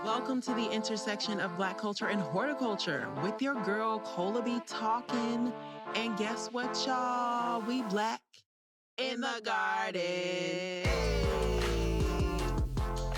Welcome to the intersection of Black culture and horticulture with your girl, Colah be talking. And guess what, y'all? We Black in the garden.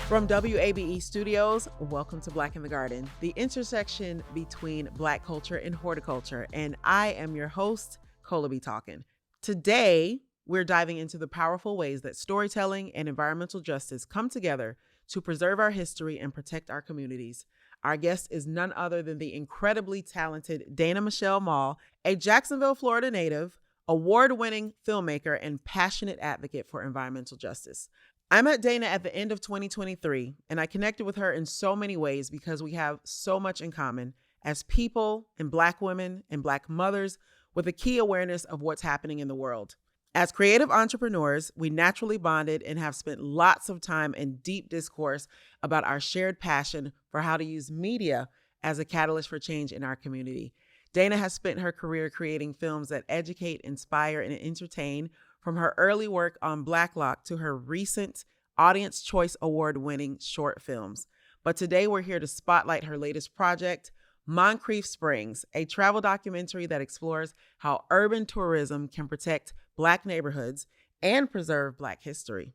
From WABE Studios, welcome to Black in the Garden, the intersection between Black culture and horticulture. And I am your host, Colah be talking. Today, we're diving into the powerful ways that storytelling and environmental justice come together to preserve our history and protect our communities. Our guest is none other than the incredibly talented Dana Michelle Maule, a Jacksonville, Florida native, award-winning filmmaker, and passionate advocate for environmental justice. I met Dana at the end of 2023, and I connected with her in so many ways because we have so much in common as people and Black women and Black mothers with a key awareness of what's happening in the world. As creative entrepreneurs, we naturally bonded and have spent lots of time in deep discourse about our shared passion for how to use media as a catalyst for change in our community. Dana has spent her career creating films that educate, inspire, and entertain, from her early work on Blacklock to her recent Audience Choice Award-winning short films. But today we're here to spotlight her latest project, Moncrief Springs, a travel documentary that explores how urban tourism can protect Black neighborhoods and preserve Black history.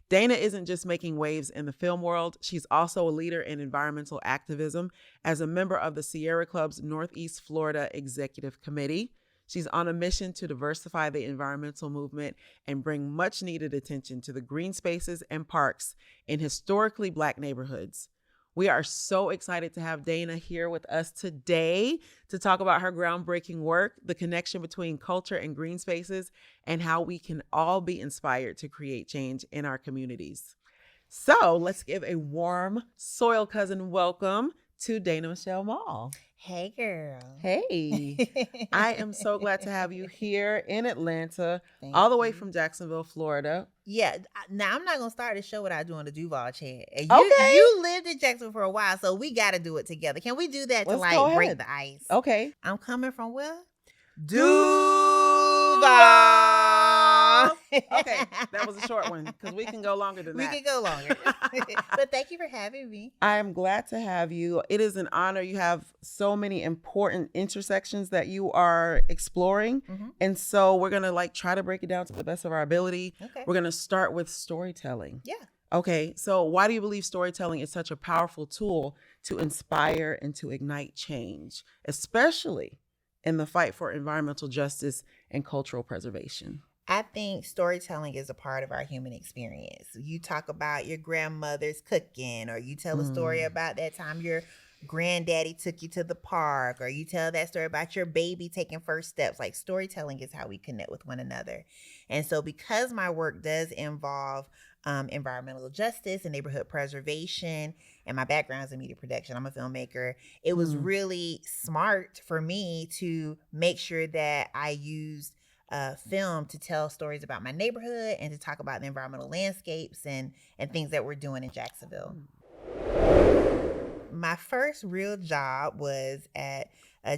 Dana isn't just making waves in the film world, she's also a leader in environmental activism as a member of the Sierra Club's Northeast Florida Executive Committee. She's on a mission to diversify the environmental movement and bring much needed attention to the green spaces and parks in historically Black neighborhoods. We are so excited to have Dana here with us today to talk about her groundbreaking work, the connection between culture and green spaces, and how we can all be inspired to create change in our communities. So let's give a warm soil cousin welcome to Dana Michelle Maule. Hey, girl. Hey, I am so glad to have you here in Atlanta, Thank all the way you. from Jacksonville, Florida. Yeah, now I'm not going to start the show without doing the Duval chat. And Okay. You lived in Jacksonville for a while, so we got to do it together. Can we do that Let's to go break ahead. the ice? Okay. I'm coming from where? Duval. Okay, that was a short one because we can go longer than We that. can go longer. But thank you for having me. I am glad to have you. It is an honor. You have so many important intersections that you are exploring. Mm-hmm. And so we're going to try to break it down to the best of our ability. Okay. We're going to start with storytelling. Yeah. Okay, so why do you believe storytelling is such a powerful tool to inspire and to ignite change, especially in the fight for environmental justice and cultural preservation? I think storytelling is a part of our human experience. You talk about your grandmother's cooking, or you tell a story about that time your granddaddy took you to the park, or you tell that story about your baby taking first steps. Like, storytelling is how we connect with one another. And so because my work does involve environmental justice and neighborhood preservation, and my background is in media production, I'm a filmmaker, it was really smart for me to make sure that I used film to tell stories about my neighborhood and to talk about the environmental landscapes and things that we're doing in Jacksonville. My first real job was at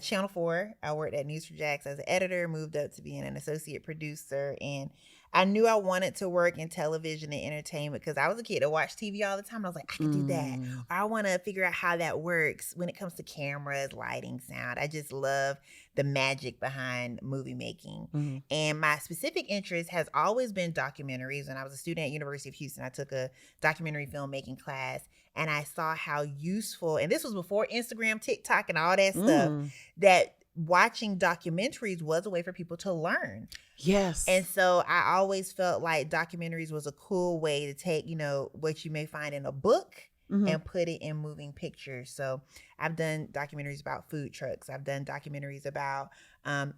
Channel 4. I worked at News4Jax as an editor, moved up to being an associate producer, and I knew I wanted to work in television and entertainment because I was a kid that watched TV all the time. I was like, I could do that. Or I want to figure out how that works when it comes to cameras, lighting, sound. I just love the magic behind movie making. Mm-hmm. And my specific interest has always been documentaries. When I was a student at University of Houston, I took a documentary filmmaking class, and I saw how useful, and this was before Instagram, TikTok, and all that stuff, that watching documentaries was a way for people to learn. Yes. And so I always felt like documentaries was a cool way to take, what you may find in a book and put it in moving pictures. So I've done documentaries about food trucks. I've done documentaries about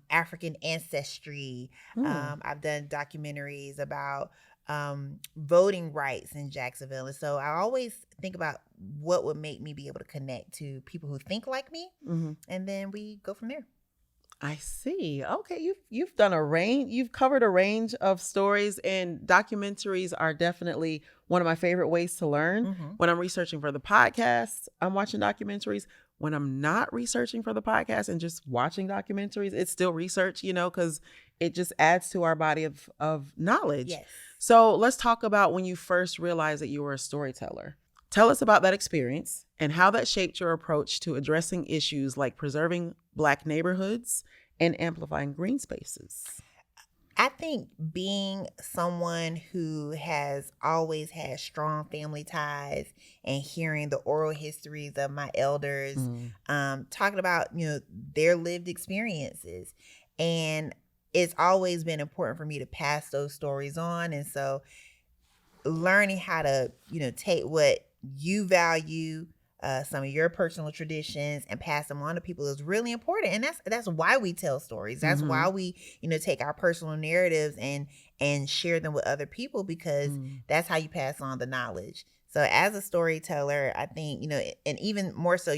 African ancestry. I've done documentaries about voting rights in Jacksonville. And so I always think about what would make me be able to connect to people who think like me. And then we go from there. I see. Okay, you've done a range. You've covered a range of stories, and documentaries are definitely one of my favorite ways to learn. When I'm researching for the podcast, I'm watching documentaries. When I'm not researching for the podcast and just watching documentaries, it's still research, because it just adds to our body of knowledge. Yes. So let's talk about when you first realized that you were a storyteller. Tell us about that experience and how that shaped your approach to addressing issues like preserving Black neighborhoods and amplifying green spaces. I think being someone who has always had strong family ties and hearing the oral histories of my elders, talking about, their lived experiences. And it's always been important for me to pass those stories on. And so learning how to, take what you value, some of your personal traditions, and pass them on to people is really important. And that's why we tell stories. That's why we, take our personal narratives and share them with other people, because that's how you pass on the knowledge. So as a storyteller, I think, and even more so,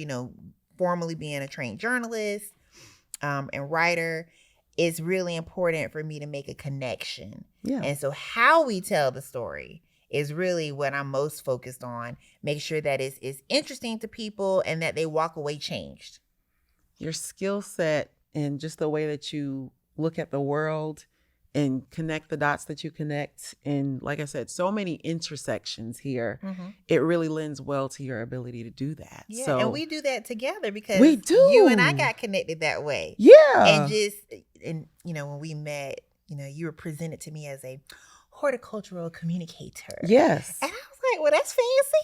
formally being a trained journalist and writer, it's really important for me to make a connection. Yeah. And so how we tell the story is really what I'm most focused on. Make sure that it's interesting to people and that they walk away changed. Your skill set and just the way that you look at the world and connect the dots that you connect. And like I said, so many intersections here. It really lends well to your ability to do that. Yeah, so, and we do that together because we do. You and I got connected that way. Yeah. And when we met, you were presented to me as a horticultural communicator. Yes. And I was like, well, that's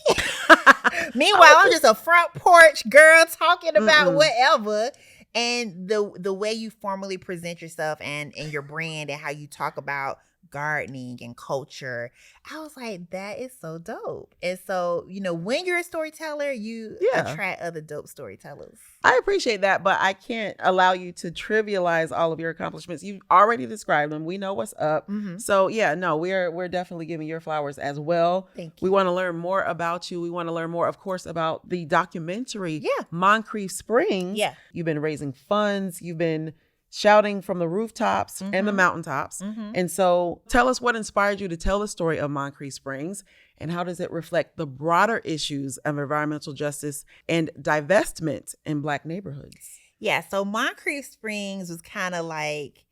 fancy. Meanwhile, I'm just a front porch girl talking about whatever. And the way you formally present yourself and your brand and how you talk about gardening and culture, I was like, that is so dope. And so, when you're a storyteller, you attract other dope storytellers. I appreciate that, but I can't allow you to trivialize all of your accomplishments. You've already described them. We know what's up. So we're definitely giving your flowers as well. Thank you. We want to learn more about you. We want to learn more, of course, about the documentary, Yeah. Moncrief Springs. Yeah. You've been raising funds. You've been shouting from the rooftops and the mountaintops. And so tell us what inspired you to tell the story of Moncrief Springs, and how does it reflect the broader issues of environmental justice and divestment in Black neighborhoods? Yeah, so Moncrief Springs was kind of like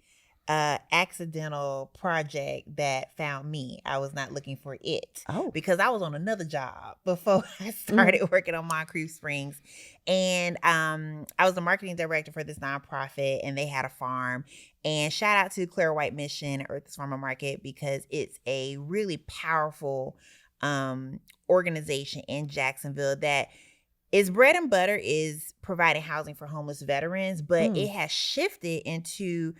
an accidental project that found me. I was not looking for it because I was on another job before I started working on Moncrief Springs. And I was the marketing director for this nonprofit, and they had a farm. And shout out to Claire White Mission, Earth's Farmer Market, because it's a really powerful organization in Jacksonville that its bread and butter is providing housing for homeless veterans, but it has shifted into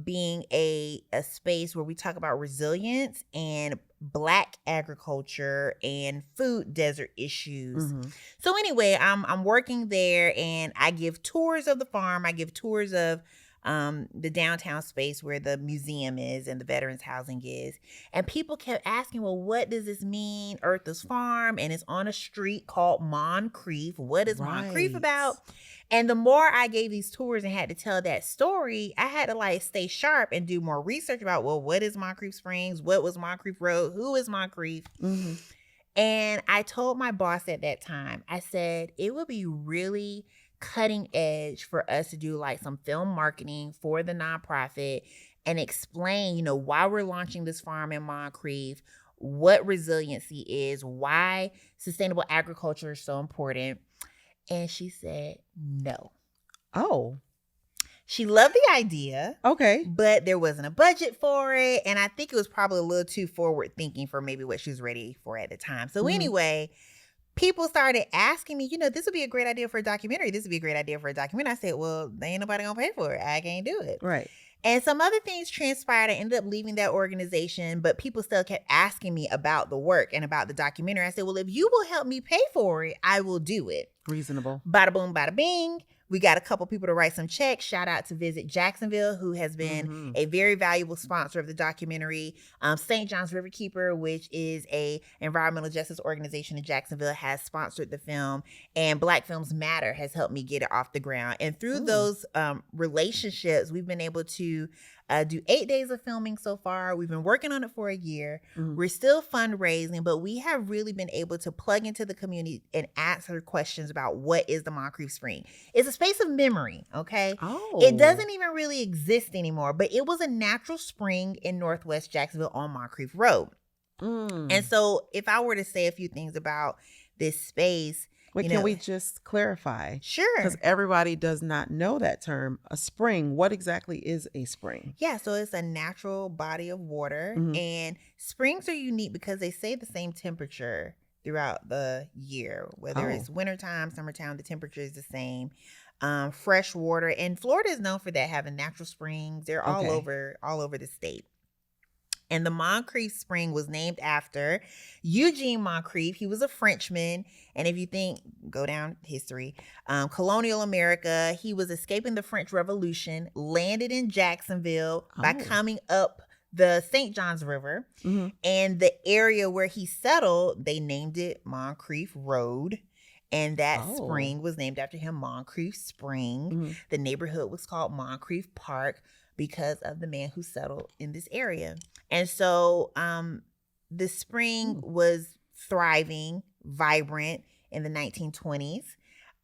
being a space where we talk about resilience and Black agriculture and food desert issues. So anyway, I'm working there, and I give tours of the farm. I give tours of the downtown space where the museum is and the veterans housing is. And people kept asking, well, what does this mean? Earth's Farm, and it's on a street called Moncrief. What is Moncrief about? And the more I gave these tours and had to tell that story, I had to stay sharp and do more research about, well, what is Moncrief Springs? What was Moncrief Road? Who is Moncrief? And I told my boss at that time, I said, it would be really cutting edge for us to do some film marketing for the nonprofit and explain, why we're launching this farm in Moncrief, what resiliency is, why sustainable agriculture is so important. And she said, no. Oh. She loved the idea. Okay. But there wasn't a budget for it. And I think it was probably a little too forward thinking for maybe what she was ready for at the time. So anyway, people started asking me, this would be a great idea for a documentary. This would be a great idea for a documentary. I said, well, ain't nobody gonna pay for it. I can't do it. Right. And some other things transpired. I ended up leaving that organization, but people still kept asking me about the work and about the documentary. I said, well, if you will help me pay for it, I will do it. Reasonable. Bada boom, bada bing. We got a couple people to write some checks. Shout out to Visit Jacksonville, who has been a very valuable sponsor of the documentary. St. John's Riverkeeper, which is a environmental justice organization in Jacksonville, has sponsored the film. And Black Films Matter has helped me get it off the ground. And through those relationships, we've been able to do 8 days of filming so far. We've been working on it for a year. We're still fundraising, but we have really been able to plug into the community and answer questions about what is the Moncrief Spring. It's a space of memory, okay? It doesn't even really exist anymore, but it was a natural spring in Northwest Jacksonville on Moncrief Road. And so if I were to say a few things about this space, Wait, can we just clarify? Sure. Because everybody does not know that term. A spring, what exactly is a spring? Yeah, so it's a natural body of water. And springs are unique because they stay the same temperature throughout the year. Whether it's wintertime, summertime, the temperature is the same. Fresh water. And Florida is known for that, having natural springs. They're all over the state. And the Moncrief Spring was named after Eugene Moncrief. He was a Frenchman. And if you go down history, colonial America, he was escaping the French Revolution, landed in Jacksonville by coming up the St. Johns River. And the area where he settled, they named it Moncrief Road. And that spring was named after him, Moncrief Spring. The neighborhood was called Moncrief Park because of the man who settled in this area. And so the spring was thriving, vibrant in the 1920s.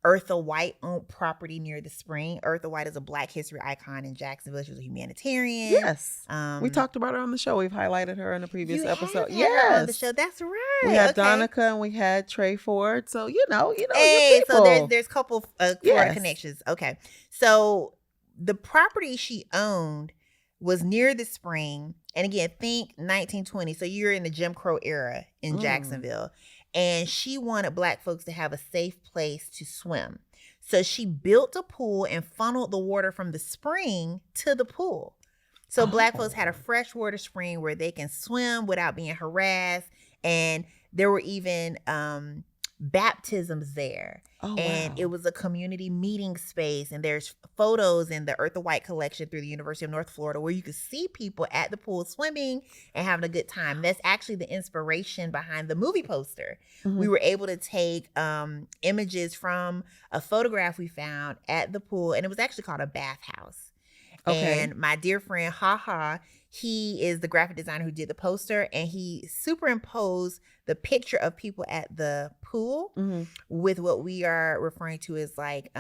Eartha White owned property near the spring. Eartha White is a Black history icon in Jacksonville. She was a humanitarian. Yes. We talked about her on the show. We've highlighted her in a previous episode. Yes. On the show. That's right. We had Donica and we had Trey Ford. So, you know, hey, so there's a couple of Florida connections. Okay. So the property she owned was near the spring. And again, think 1920. So you're in the Jim Crow era in Jacksonville. And she wanted Black folks to have a safe place to swim. So she built a pool and funneled the water from the spring to the pool. So Black folks had a freshwater spring where they can swim without being harassed. And there were even baptisms there. And it was a community meeting space. And there's photos in the Eartha White collection through the University of North Florida where you could see people at the pool swimming and having a good time. That's actually the inspiration behind the movie poster. We were able to take images from a photograph we found at the pool, and it was actually called a bathhouse. And my dear friend, he is the graphic designer who did the poster, and he superimposed the picture of people at the pool with what we are referring to as like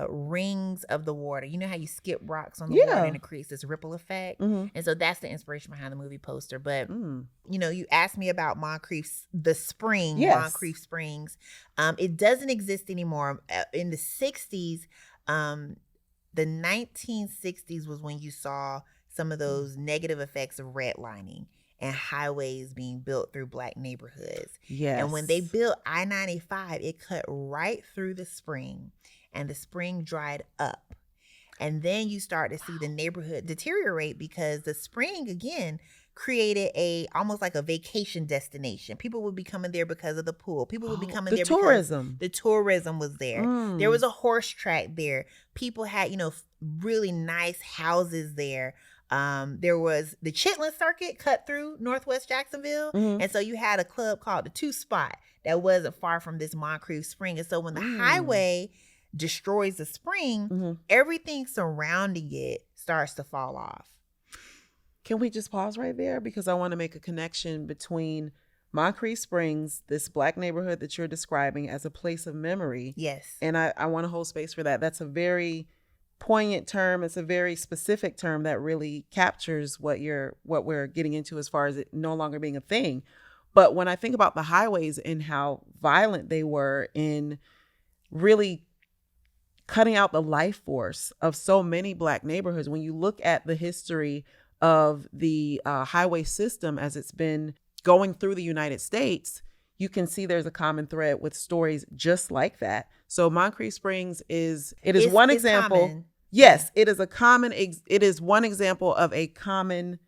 rings of the water. You know how you skip rocks on the water and it creates this ripple effect? And so that's the inspiration behind the movie poster. But, you know, you asked me about Moncrief's, the spring, Moncrief Springs. It doesn't exist anymore. In the 60s, the 1960s was when you saw some of those negative effects of redlining and highways being built through Black neighborhoods. And when they built I-95, it cut right through the spring, and the spring dried up. And then you start to see the neighborhood deteriorate because the spring, again, created almost like a vacation destination. People would be coming there because of the pool. People would be coming there because the tourism was there. There was a horse track there. People had, really nice houses there. There was the Chitlin Circuit cut through Northwest Jacksonville. And so you had a club called the Two Spot that wasn't far from this Moncrief Spring. And so when the highway destroys the spring, everything surrounding it starts to fall off. Can we just pause right there? Because I want to make a connection between Moncrief Springs, this Black neighborhood that you're describing as a place of memory. Yes. And I want to hold space for that. That's a very poignant term. It's a very specific term that really captures what we're getting into as far as it no longer being a thing. But when I think about the highways and how violent they were in really cutting out the life force of so many Black neighborhoods, when you look at the history of the highway system as it's been going through the United States, you can see there's a common thread with stories just like that. So Moncrief Springs is one example. Common. Yes, it is one example of a common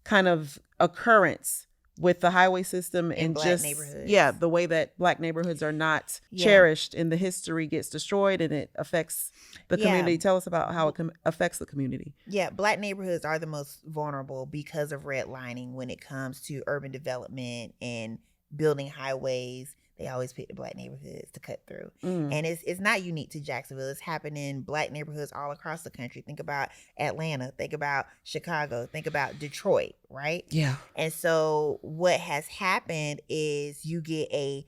kind of occurrence with the highway system and Black just neighborhoods. Yeah, the way that Black neighborhoods are not cherished and the history gets destroyed and it affects the community. Tell us about how it affects the community. Yeah, Black neighborhoods are the most vulnerable because of redlining when it comes to urban development and building highways. They always pick the Black neighborhoods to cut through. And it's not unique to Jacksonville. It's happening in Black neighborhoods all across the country. Think about Atlanta. Think about Chicago. Think about Detroit, right? Yeah. And so what has happened is you get a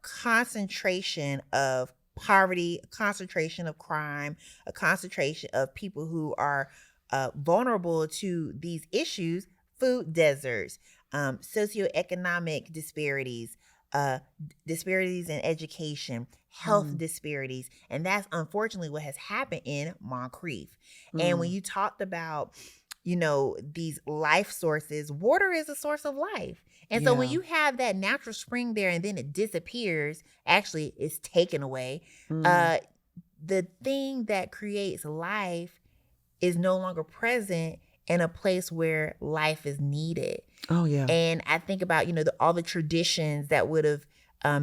concentration of poverty, a concentration of crime, a concentration of people who are vulnerable to these issues food deserts, socioeconomic disparities, disparities in education, health disparities. And that's unfortunately what has happened in Moncrief. And when you talked about, these life sources, water is a source of life. And so when you have that natural spring there and then it disappears, actually it's taken away, the thing that creates life is no longer present in a place where life is needed. Oh, yeah. And I think about, all the traditions that would have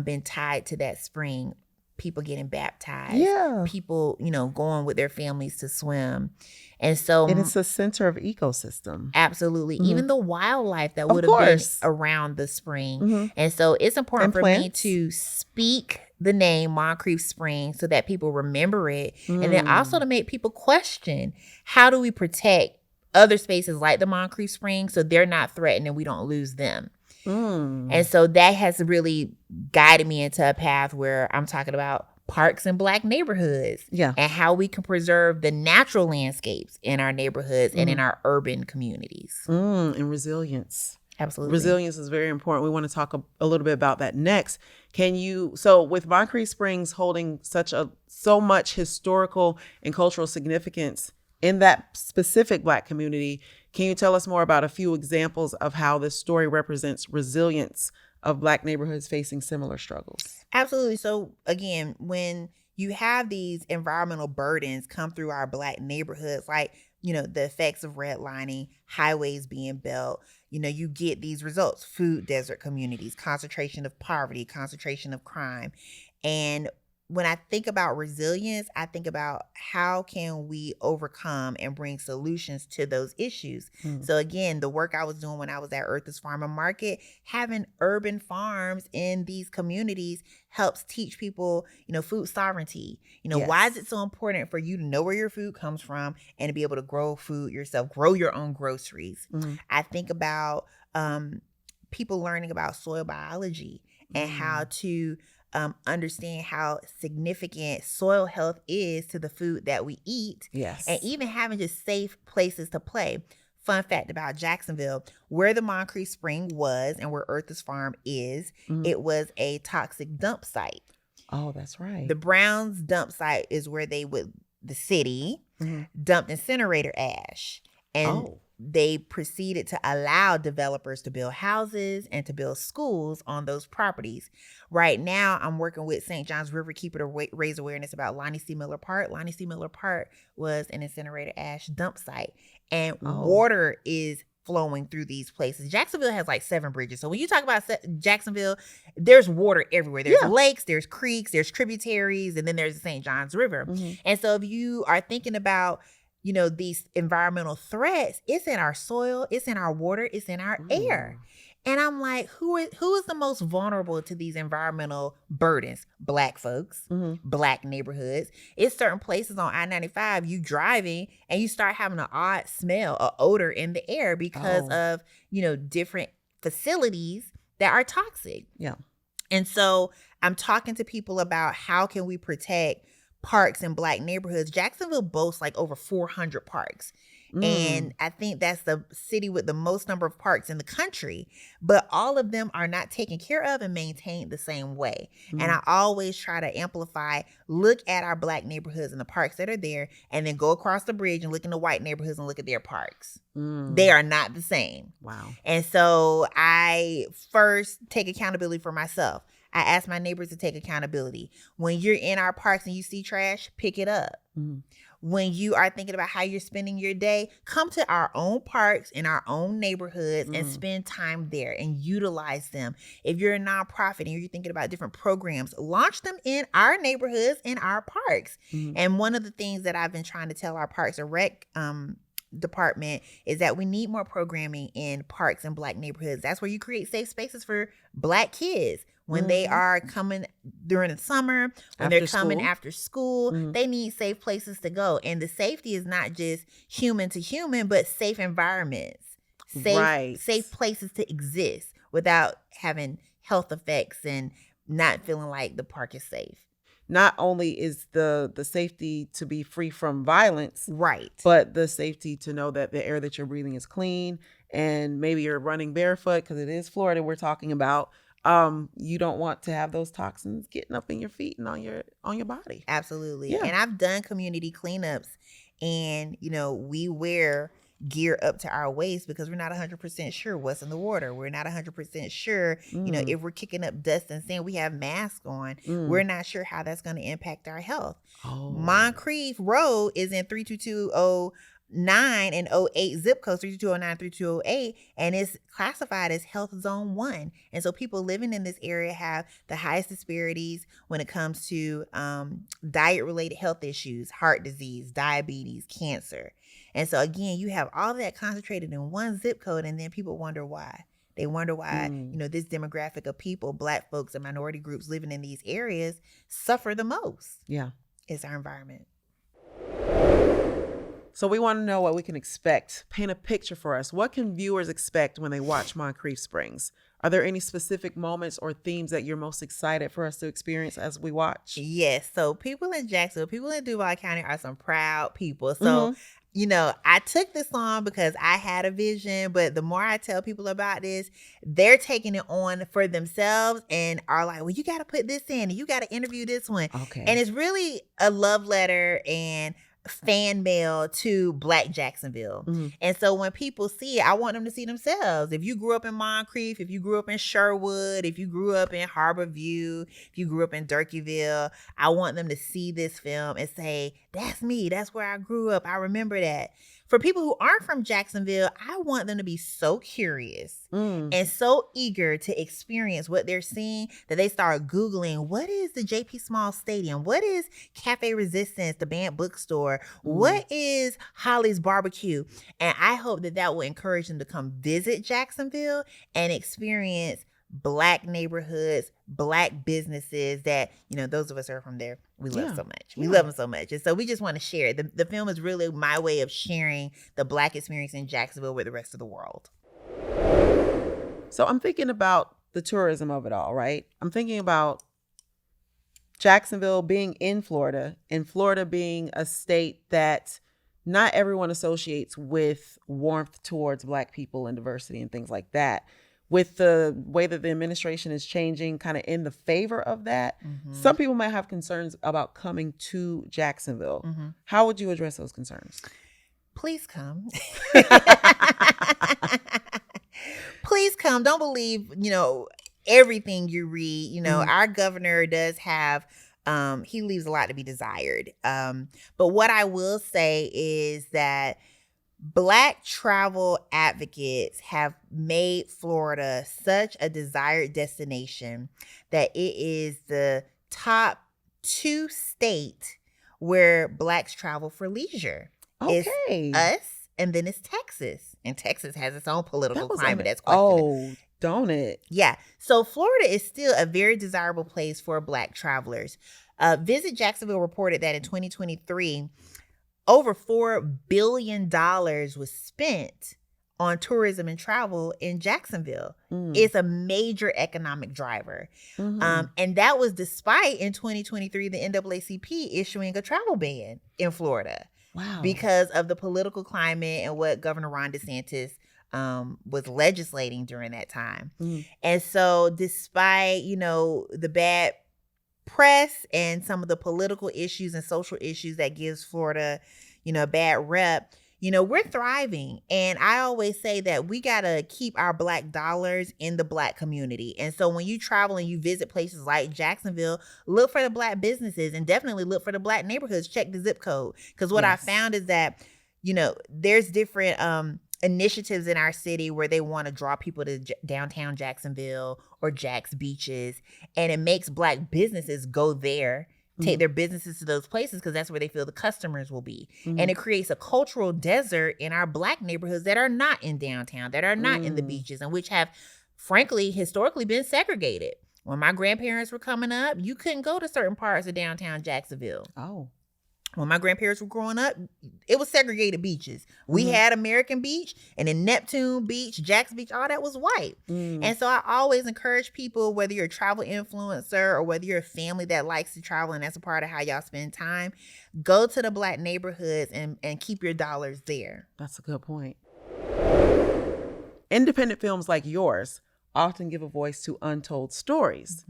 been tied to that spring. People getting baptized. Yeah. People, going with their families to swim. And so. And it's a center of ecosystem. Absolutely. Even the wildlife that would Of have been course. around the spring. And so it's important And for plants. me to speak the name Moncrief Spring so that people remember it. And then also to make people question, how do we protect other spaces like the Moncrief Spring so they're not threatened and we don't lose them? And so that has really guided me into a path where I'm talking about parks in Black neighborhoods, and how we can preserve the natural landscapes in our neighborhoods and in our urban communities. And resilience. Absolutely. Resilience is very important. We want to talk a little bit about that next. So with Moncrief Springs holding so much historical and cultural significance in that specific Black community, can you tell us more about a few examples of how this story represents resilience of Black neighborhoods facing similar struggles? Absolutely. So again, when you have these environmental burdens come through our Black neighborhoods, like, the effects of redlining, highways being built, you get these results: food desert communities, concentration of poverty, concentration of crime. And when I think about resilience, I think about how can we overcome and bring solutions to those issues. So again, the work I was doing when I was at Earth's Farm and Market, having urban farms in these communities helps teach people, food sovereignty. Why is it so important for you to know where your food comes from and to be able to grow food yourself, grow your own groceries? I think about people learning about soil biology and how to understand how significant soil health is to the food that we eat. Yes. And even having just safe places to play. Fun fact about Jacksonville, where the Moncrief Spring was and where Earth's Farm is, it was a toxic dump site. Oh, that's right. The Browns dump site is where the city dumped incinerator ash. And they proceeded to allow developers to build houses and to build schools on those properties. Right now, I'm working with St. John's Riverkeeper to raise awareness about Lonnie C. Miller Park. Lonnie C. Miller Park was an incinerator ash dump site, and water is flowing through these places. Jacksonville has like 7 bridges. So when you talk about Jacksonville, there's water everywhere. There's lakes, there's creeks, there's tributaries, and then there's the St. John's River. And so if you are thinking about these environmental threats, it's in our soil, it's in our water, it's in our air. And I'm like, who is the most vulnerable to these environmental burdens? Black folks, Black neighborhoods. It's certain places on I-95, you driving and you start having an odd smell, an odor in the air because of, different facilities that are toxic. Yeah. And so I'm talking to people about how can we protect parks in Black neighborhoods. Jacksonville boasts like over 400 parks. And I think that's the city with the most number of parks in the country, but all of them are not taken care of and maintained the same way. And I always try to amplify, look at our Black neighborhoods and the parks that are there, and then go across the bridge and look in the white neighborhoods and look at their parks. They are not the same. Wow. And so I first take accountability for myself. I ask my neighbors to take accountability. When you're in our parks and you see trash, pick it up. When you are thinking about how you're spending your day, come to our own parks in our own neighborhoods and spend time there and utilize them. If you're a nonprofit and you're thinking about different programs, launch them in our neighborhoods, in our parks. And one of the things that I've been trying to tell our Parks and Rec department is that we need more programming in parks and Black neighborhoods. That's where you create safe spaces for Black kids. When they are coming during the summer, when they're coming after school, they need safe places to go. And the safety is not just human to human, but safe environments, safe places to exist without having health effects and not feeling like the park is safe. Not only is the safety to be free from violence, but the safety to know that the air that you're breathing is clean and maybe you're running barefoot because it is Florida we're talking about, you don't want to have those toxins getting up in your feet and on your body. Absolutely. Yeah. And I've done community cleanups, and we wear gear up to our waist because we're not 100% sure what's in the water. We're not 100% sure, if we're kicking up dust and sand, we have masks on. We're not sure how that's going to impact our health. Moncrief Road is in 32209 and 08 zip code, 3209, 3208, and it's classified as health zone 1. And so people living in this area have the highest disparities when it comes to diet related health issues, heart disease, diabetes, cancer. And so again, you have all that concentrated in one zip code, and then people wonder why. They wonder why, this demographic of people, Black folks and minority groups living in these areas, suffer the most. Yeah. It's our environment. So we want to know what we can expect. Paint a picture for us. What can viewers expect when they watch Moncrief Springs? Are there any specific moments or themes that you're most excited for us to experience as we watch? Yes. So people in Jacksonville, people in Duval County are some proud people. So I took this on because I had a vision, but the more I tell people about this, they're taking it on for themselves and are like, well, you got to put this in and you got to interview this one. Okay. And it's really a love letter and fan mail to Black Jacksonville. And so when people see it, I want them to see themselves. If you grew up in Moncrief, if you grew up in Sherwood, if you grew up in Harbor View, if you grew up in Durkeeville, I want them to see this film and say, that's me. That's where I grew up. I remember that. For people who aren't from Jacksonville, I want them to be so curious and so eager to experience what they're seeing that they start Googling, what is the J.P. Small Stadium? What is Cafe Resistance, the Band Bookstore? What is Holly's Barbecue? And I hope that will encourage them to come visit Jacksonville and experience Black neighborhoods, Black businesses that, those of us who are from there, we love so much. We love them so much. And so we just want to share it. The film is really my way of sharing the Black experience in Jacksonville with the rest of the world. So I'm thinking about the tourism of it all, right? I'm thinking about Jacksonville being in Florida, and Florida being a state that not everyone associates with warmth towards Black people and diversity and things like that. With the way that the administration is changing kind of in the favor of that, some people might have concerns about coming to Jacksonville. How would you address those concerns? Please come. Please come. Don't believe, everything you read. Our governor does have, he leaves a lot to be desired. But what I will say is that Black travel advocates have made Florida such a desired destination that it is the top 2 state where Blacks travel for leisure. Okay. It's us, and then it's Texas. And Texas has its own political climate that's questionable. Oh, don't it? Yeah. So Florida is still a very desirable place for Black travelers. Visit Jacksonville reported that in 2023, over $4 billion was spent on tourism and travel in Jacksonville. It's a major economic driver. And that was despite in 2023, the NAACP issuing a travel ban in Florida. Wow. Because of the political climate and what Governor Ron DeSantis was legislating during that time. And so despite, the bad press and some of the political issues and social issues that gives Florida, a bad rep, we're thriving. And I always say that we got to keep our Black dollars in the Black community. And so when you travel and you visit places like Jacksonville, look for the Black businesses and definitely look for the Black neighborhoods. Check the zip code. Because what I found is that, there's different initiatives in our city where they want to draw people to downtown Jacksonville or Jack's Beaches, and it makes Black businesses go there, take their businesses to those places because that's where they feel the customers will be. And it creates a cultural desert in our Black neighborhoods that are not in downtown, that are not in the beaches, and which have, frankly, historically been segregated. When my grandparents were coming up, you couldn't go to certain parts of downtown Jacksonville. Oh. When my grandparents were growing up, it was segregated beaches. We had American Beach, and then Neptune Beach, Jack's Beach, all that was white. And so I always encourage people, whether you're a travel influencer or whether you're a family that likes to travel and that's a part of how y'all spend time, go to the Black neighborhoods and keep your dollars there. That's a good point. independent films like yours often give a voice to untold stories.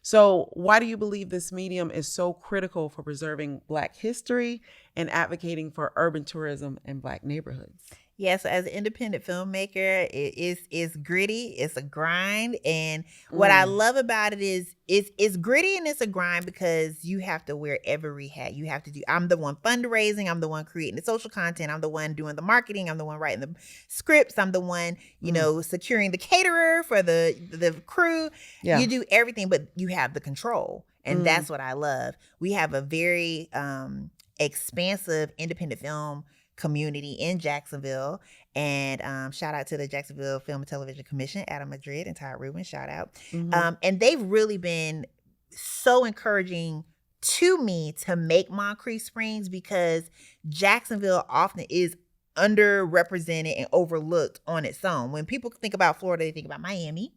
So why do you believe this medium is so critical for preserving Black history and advocating for urban tourism and Black neighborhoods? Yeah, so as an independent filmmaker, it's gritty, it's a grind, and what I love about it is it's gritty and it's a grind because you have to wear every hat. You have to do. I'm the one fundraising. I'm the one creating the social content. I'm the one doing the marketing. I'm the one writing the scripts. I'm the one securing the caterer for the crew. Yeah. You do everything, but you have the control, and that's what I love. We have a very expansive independent film community in Jacksonville, and shout out to the Jacksonville Film and Television Commission, Adam Madrid and Todd Rubin, shout out. And they've really been so encouraging to me to make Moncrief Springs, because Jacksonville often is underrepresented and overlooked on its own. When people think about Florida, they think about Miami.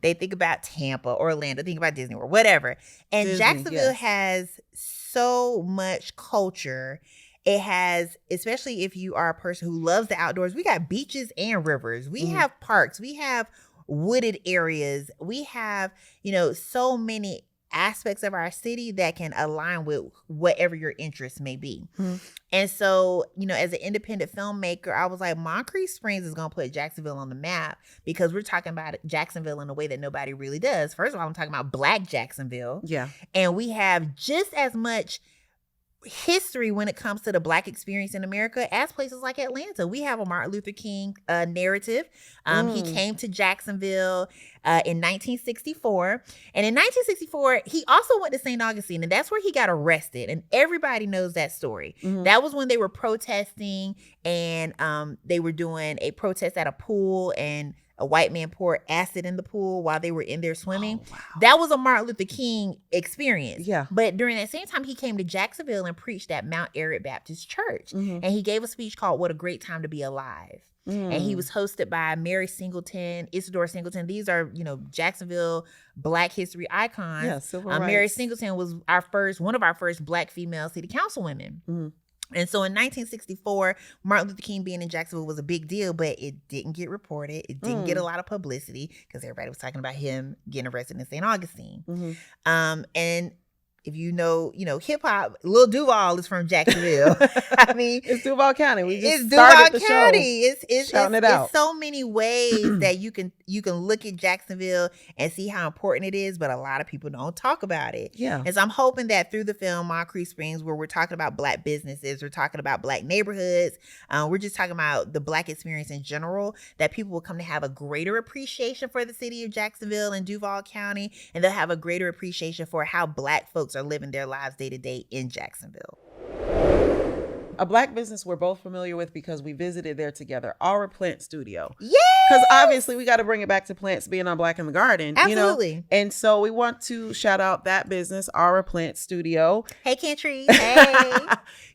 They think about Tampa, Orlando, think about Disney or whatever. And Disney, Jacksonville yes. has so much culture. It has, especially if you are a person who loves the outdoors, we got beaches and rivers. We have parks. We have wooded areas. We have, so many aspects of our city that can align with whatever your interests may be. And so, as an independent filmmaker, I was like, Moncrief Springs is going to put Jacksonville on the map, because we're talking about Jacksonville in a way that nobody really does. First of all, I'm talking about Black Jacksonville. Yeah. And we have just as much history when it comes to the Black experience in America as places like Atlanta. We have a Martin Luther King narrative. He came to Jacksonville in 1964. And in 1964, he also went to St. Augustine, and that's where he got arrested. And everybody knows that story. That was when they were protesting, and they were doing a protest at a pool, and a white man poured acid in the pool while they were in there swimming. Oh, wow. That was a Martin Luther King experience. Yeah. But during that same time, he came to Jacksonville and preached at Mount Ararat Baptist Church. And he gave a speech called "What a Great Time to Be Alive." And he was hosted by Mary Singleton, Isidore Singleton. These are, Jacksonville Black history icons. Yeah, civil rights. Mary Singleton was one of our first Black female city councilwomen. And so in 1964, Martin Luther King being in Jacksonville was a big deal, but it didn't get reported. It didn't get a lot of publicity because everybody was talking about him getting arrested in St. Augustine. And if you know hip hop, Lil Duval is from Jacksonville. I mean, it's Duval County. We just it's started Duval the County. show It's shouting it out. It's so many ways that you can look at Jacksonville and see how important it is, but a lot of people don't talk about it. Yeah. And so I'm hoping that through the film Moncrief Springs, where we're talking about Black businesses, we're talking about Black neighborhoods, we're just talking about the Black experience in general, that people will come to have a greater appreciation for the city of Jacksonville and Duval County, and they'll have a greater appreciation for how Black folks are living their lives day to day in Jacksonville. A Black business we're both familiar with because we visited there together, Aura Plant Studio. Yeah. Because obviously we got to bring it back to plants being on Black in the Garden. Absolutely. And so we want to shout out that business, Aura Plant Studio. Hey, Country. Hey.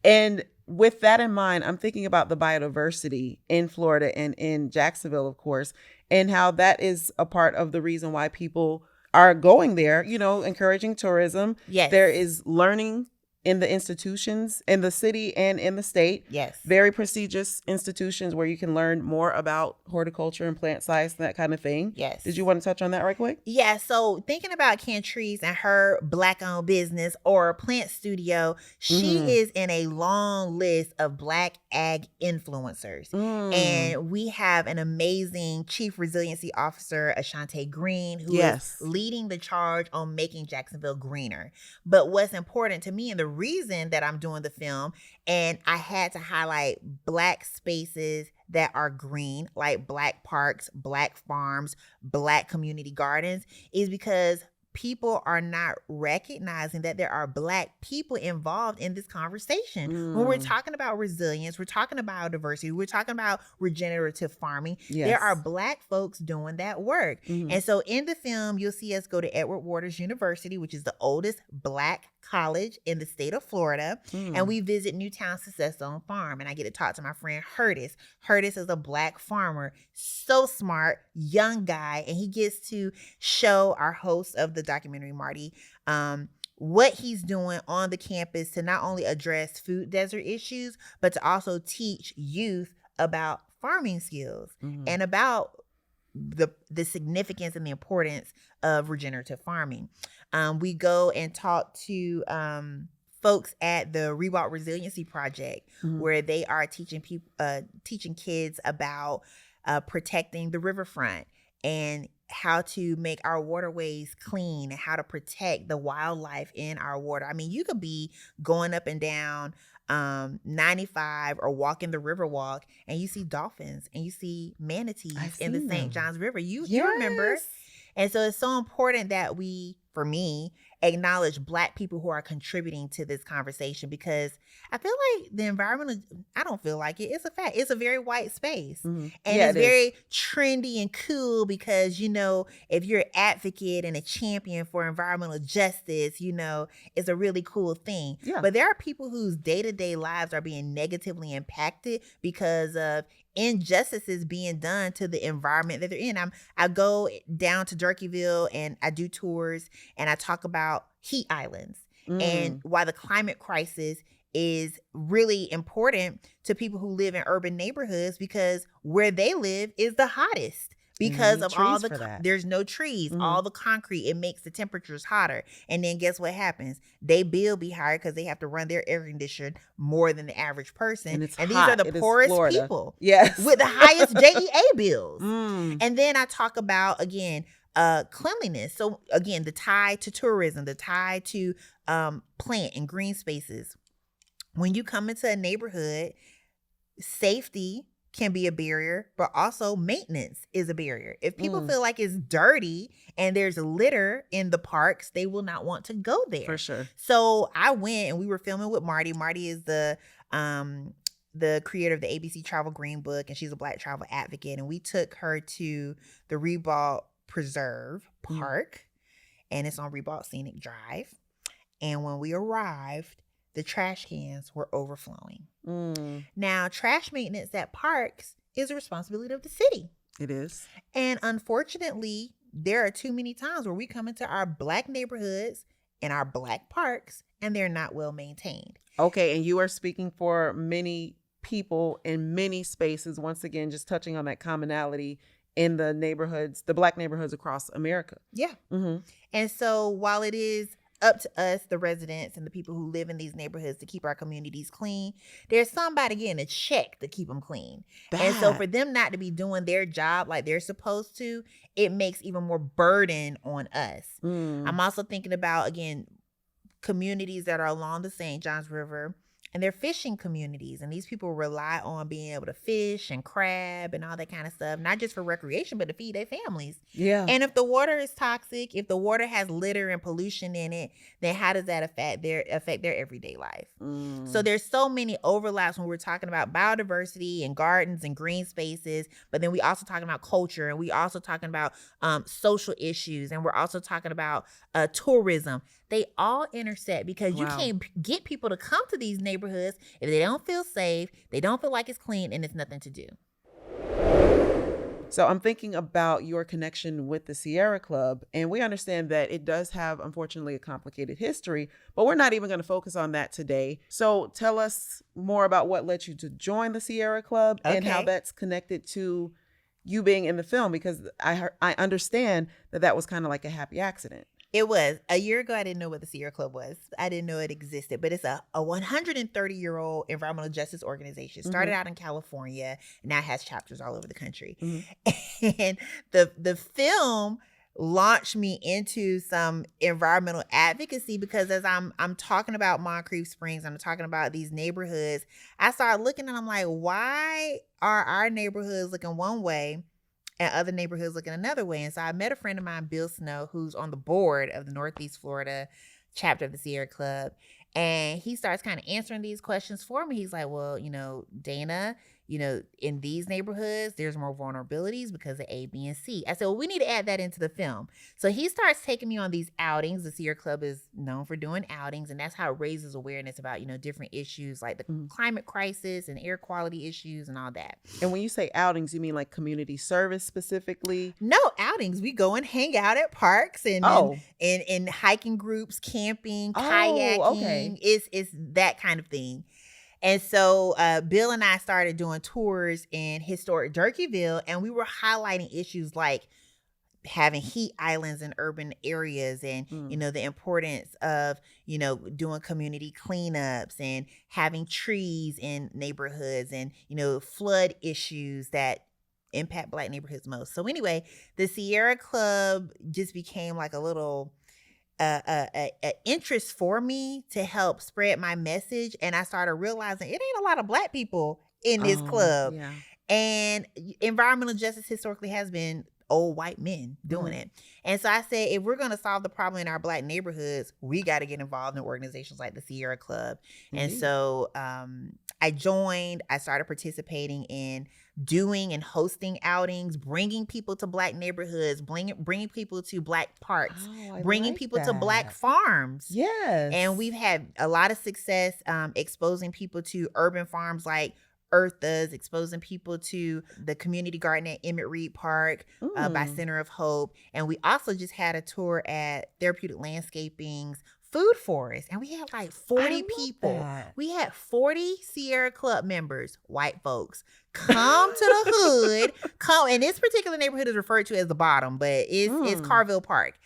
And with that in mind, I'm thinking about the biodiversity in Florida and in Jacksonville, of course, and how that is a part of the reason why people are going there, encouraging tourism. Yes. There is learning in the institutions in the city and in the state. Yes. Very prestigious institutions where you can learn more about horticulture and plant science and that kind of thing. Yes. Did you want to touch on that right quick? Yeah. So thinking about Cantrice and her Black-owned business or plant studio, she is in a long list of Black ag influencers. And we have an amazing Chief Resiliency Officer, Ashante Green, who is leading the charge on making Jacksonville greener. But what's important to me, and the reason that I'm doing the film, and I had to highlight Black spaces that are green, like Black parks, Black farms, Black community gardens, is because people are not recognizing that there are Black people involved in this conversation. When we're talking about resilience, we're talking about biodiversity, we're talking about regenerative farming. There are Black folks doing that work. And so in the film, you'll see us go to Edward Waters University, which is the oldest Black college in the state of Florida. And we visit Newtown Success Zone Farm. And I get to talk to my friend Hurtis. Hurtis is a Black farmer, so smart, young guy. And he gets to show our host of the documentary, Marty, what he's doing on the campus to not only address food desert issues, but to also teach youth about farming skills and about the significance and the importance of regenerative farming. We go and talk to folks at the Rewalk Resiliency Project, where they are teaching kids about protecting the riverfront and how to make our waterways clean and how to protect the wildlife in our water. I mean, you could be going up and down 95 or walking the Riverwalk and you see dolphins and you see manatees in the St. Johns River. You remember? And so it's so important that we, for me, acknowledge Black people who are contributing to this conversation, because I feel like the environmental, I don't feel like it. It's a fact. It's a very white space. And it's very trendy and cool because, you know, if you're an advocate and a champion for environmental justice, you know, it's a really cool thing. But there are people whose day-to-day lives are being negatively impacted because of injustices being done to the environment that they're in. I go down to Durkeeville and I do tours and I talk about heat islands and why the climate crisis is really important to people who live in urban neighborhoods, because where they live is the hottest. Because of all there's no trees, all the concrete, it makes the temperatures hotter. And then guess what happens? They bill be higher because they have to run their air conditioner more than the average person. And these are the poorest people with the highest JEA bills. And then I talk about, again, cleanliness. So again, the tie to tourism, the tie to plant and green spaces. When you come into a neighborhood, safety can be a barrier, but also maintenance is a barrier. If people feel like it's dirty and there's litter in the parks, they will not want to go there. For sure. So I went and we were filming with Marty. Marty is the creator of the ABC Travel Green Book, and she's a Black travel advocate. And we took her to the Rewalk Preserve Park, and it's on Rewalk Scenic Drive. And when we arrived, the trash cans were overflowing. Now, trash maintenance at parks is a responsibility of the city. It is. And unfortunately, there are too many times where we come into our Black neighborhoods and our Black parks and they're not well maintained. Okay, and you are speaking for many people in many spaces, once again, just touching on that commonality in the neighborhoods, the Black neighborhoods across America. Yeah. And so while it is up to us, the residents and the people who live in these neighborhoods, to keep our communities clean, there's somebody getting a check to keep them clean. And so for them not to be doing their job like they're supposed to, it makes even more burden on us. I'm also thinking about, again, communities that are along the St. Johns River, and they're fishing communities. And these people rely on being able to fish and crab and all that kind of stuff, not just for recreation, but to feed their families. And if the water is toxic, if the water has litter and pollution in it, then how does that affect their everyday life? So there's so many overlaps when we're talking about biodiversity and gardens and green spaces, but then we also talking about culture, and we also talking about social issues, and we're also talking about tourism. They all intersect because you can't get people to come to these neighborhoods if they don't feel safe, they don't feel like it's clean, and it's nothing to do. So I'm thinking about your connection with the Sierra Club, and we understand that it does have, unfortunately, a complicated history, but we're not even going to focus on that today. So tell us more about what led you to join the Sierra Club and how that's connected to you being in the film, because I understand that was kind of like a happy accident. It was. A year ago, I didn't know what the Sierra Club was. I didn't know it existed, but it's a 130-year-old environmental justice organization. Started out in California, and now has chapters all over the country. And the film launched me into some environmental advocacy, because as I'm talking about Moncrief Springs, I'm talking about these neighborhoods, I started looking and I'm like, why are our neighborhoods looking one way and other neighborhoods looking another way? And so I met a friend of mine, Bill Snow, who's on the board of the Northeast Florida chapter of the Sierra Club. And he starts kind of answering these questions for me. He's like, well, Dana, in these neighborhoods, there's more vulnerabilities because of A, B, and C. I said, well, we need to add that into the film. So he starts taking me on these outings. The Sierra Club is known for doing outings, and that's how it raises awareness about, different issues like the climate crisis and air quality issues and all that. And when you say outings, you mean like community service specifically? No, outings. We go and hang out at parks and in hiking groups, camping, kayaking. It's that kind of thing. And so Bill and I started doing tours in historic Jerkyville, and we were highlighting issues like having heat islands in urban areas and, the importance of, doing community cleanups and having trees in neighborhoods and, flood issues that impact Black neighborhoods most. So anyway, the Sierra Club just became like a little interest for me to help spread my message. And I started realizing it ain't a lot of Black people in this club. Yeah. And environmental justice historically has been old white men doing it. And so I said, if we're going to solve the problem in our Black neighborhoods, we got to get involved in organizations like the Sierra Club. And so I joined. I started participating in doing and hosting outings, bringing people to Black neighborhoods, bringing people to Black parks, bringing people to Black farms. Yes. And we've had a lot of success exposing people to urban farms like Earthas, exposing people to the community garden at Emmett Reed Park by Center of Hope. And we also just had a tour at Therapeutic Landscaping's Food Forest. And we had like 40 people. That. We had 40 Sierra Club members, white folks, come to the hood. And this particular neighborhood is referred to as the bottom, but it's Carville Park.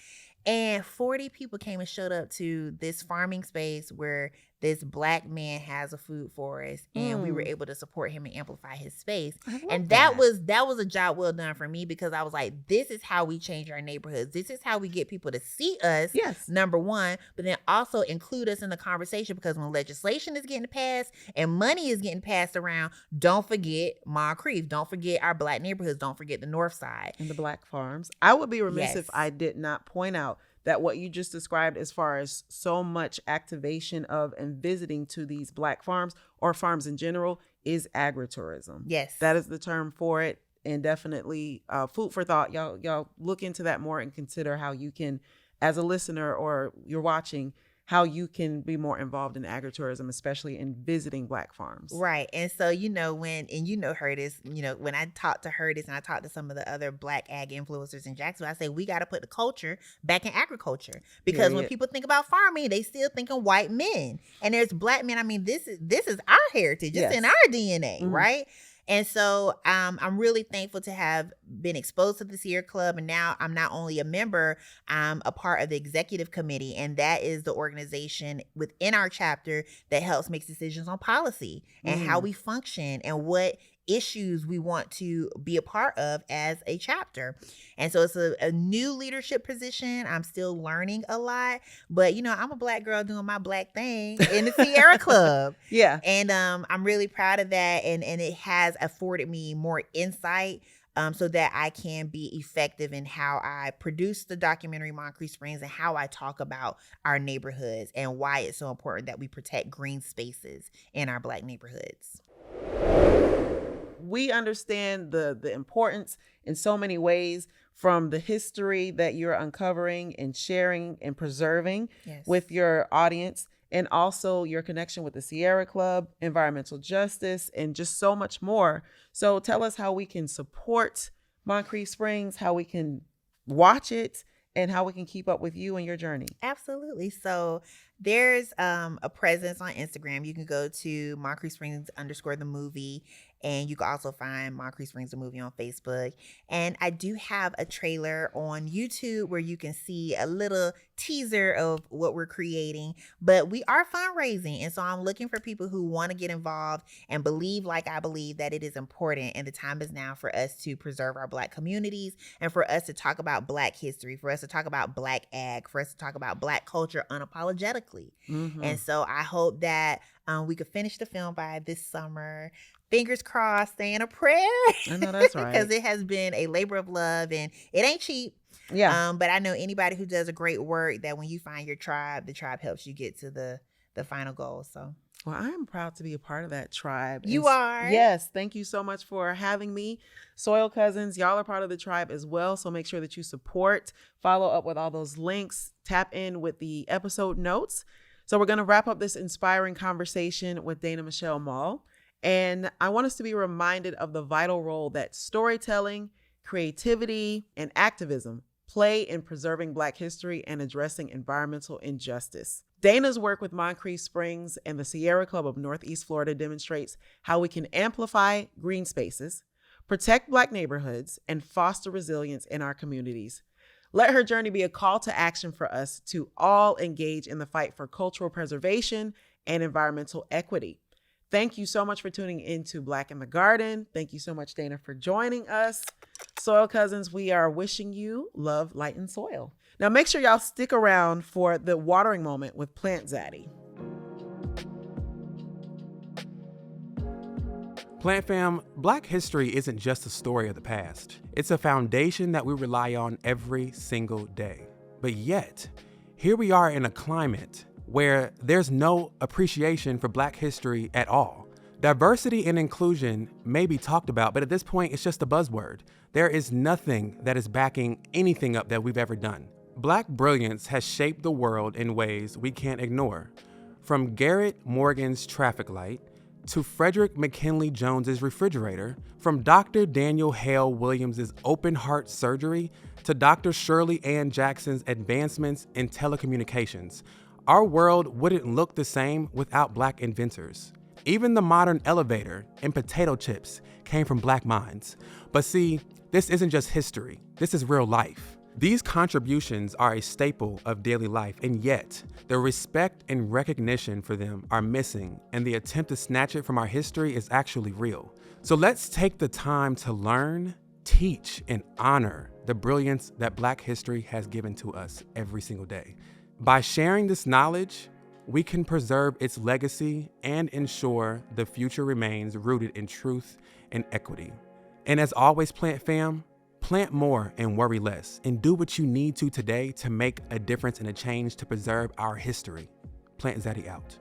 And 40 people came and showed up to this farming space where this Black man has a food forest, and we were able to support him and amplify his space. And that was a job well done for me, because I was like, this is how we change our neighborhoods. This is how we get people to see us, number one, but then also include us in the conversation, because when legislation is getting passed and money is getting passed around, don't forget Moncrief. Don't forget our Black neighborhoods. Don't forget the North Side. And the Black farms. I would be remiss if I did not point out that what you just described as far as so much activation of and visiting to these Black farms or farms in general is agritourism. Yes. That is the term for it. And definitely food for thought. Y'all look into that more and consider how you can, as a listener or you're watching, how you can be more involved in agritourism, especially in visiting Black farms. Right. And so, when Hurtis, when I talked to Hurtis and I talked to some of the other Black ag influencers in Jacksonville, I say, we got to put the culture back in agriculture, because when people think about farming, they still thinking white men, and there's Black men. I mean, this is our heritage. It's in our DNA, right? And so I'm really thankful to have been exposed to the Sierra Club. And now I'm not only a member, I'm a part of the executive committee. And that is the organization within our chapter that helps make decisions on policy and how we function and what issues we want to be a part of as a chapter. And so it's a new leadership position. I'm still learning a lot, but I'm a Black girl doing my Black thing in the Sierra Club. Yeah. And I'm really proud of that. And it has afforded me more insight so that I can be effective in how I produce the documentary Moncrief Springs and how I talk about our neighborhoods and why it's so important that we protect green spaces in our Black neighborhoods. We understand the importance in so many ways, from the history that you're uncovering and sharing and preserving with your audience, and also your connection with the Sierra Club, environmental justice, and just so much more. So tell us how we can support Moncrief Springs, how we can watch it, and how we can keep up with you and your journey. Absolutely. So there's a presence on Instagram. You can go to Moncrief Springs _ the movie. And you can also find Moncrief Springs the movie on Facebook. And I do have a trailer on YouTube where you can see a little teaser of what we're creating. But we are fundraising. And so I'm looking for people who want to get involved and believe, like I believe, that it is important. And the time is now for us to preserve our Black communities and for us to talk about Black history, for us to talk about Black ag, for us to talk about Black culture unapologetically. And so I hope that we could finish the film by this summer. Fingers crossed, saying a prayer. I know that's right. Because it has been a labor of love and it ain't cheap. Yeah. But I know anybody who does a great work, that when you find your tribe, the tribe helps you get to the final goal. So, well, I am proud to be a part of that tribe. You are. Yes. Thank you so much for having me. Soil Cousins, y'all are part of the tribe as well. So make sure that you support, follow up with all those links, tap in with the episode notes. So we're going to wrap up this inspiring conversation with Dana Michelle Maule. And I want us to be reminded of the vital role that storytelling, creativity, and activism play in preserving Black history and addressing environmental injustice. Dana's work with Moncrief Springs and the Sierra Club of Northeast Florida demonstrates how we can amplify green spaces, protect Black neighborhoods, and foster resilience in our communities. Let her journey be a call to action for us to all engage in the fight for cultural preservation and environmental equity. Thank you so much for tuning into Black in the Garden. Thank you so much, Dana, for joining us. Soil Cousins, we are wishing you love, light, and soil. Now make sure y'all stick around for the watering moment with Plant Zaddy. Plant Fam, Black history isn't just a story of the past. It's a foundation that we rely on every single day. But yet, here we are in a climate where there's no appreciation for Black history at all. Diversity and inclusion may be talked about, but at this point, it's just a buzzword. There is nothing that is backing anything up that we've ever done. Black brilliance has shaped the world in ways we can't ignore. From Garrett Morgan's traffic light, to Frederick McKinley Jones's refrigerator, from Dr. Daniel Hale Williams's open heart surgery to Dr. Shirley Ann Jackson's advancements in telecommunications, our world wouldn't look the same without Black inventors. Even the modern elevator and potato chips came from Black minds. But see, this isn't just history, this is real life. These contributions are a staple of daily life, and yet the respect and recognition for them are missing, and the attempt to snatch it from our history is actually real. So let's take the time to learn, teach, and honor the brilliance that Black history has given to us every single day. By sharing this knowledge, we can preserve its legacy and ensure the future remains rooted in truth and equity. And as always, Plant Fam, plant more and worry less, and do what you need to today to make a difference and a change to preserve our history. Plant Zaddy out.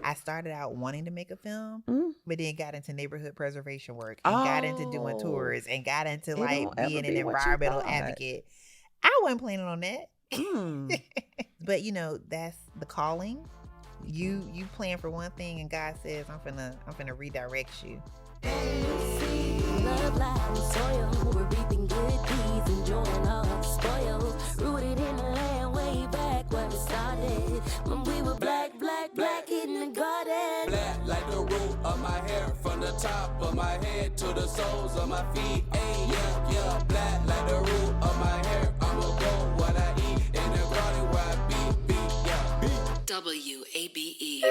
I started out wanting to make a film, but then got into neighborhood preservation work and got into doing tours and got into like being an environmental advocate. I wasn't planning on that. But you know, that's the calling. You plan for one thing and God says, I'm finna redirect you. Love, light, and soil. We're reaping good deeds, enjoying all the spoils. Rooted in the land way back where we started. When we were black in the garden. Black like the root of my hair, from the top of my head to the soles of my feet. Hey, yeah, black like the root of my hair. I'ma go what I eat in the garden where I be, yeah. WABE.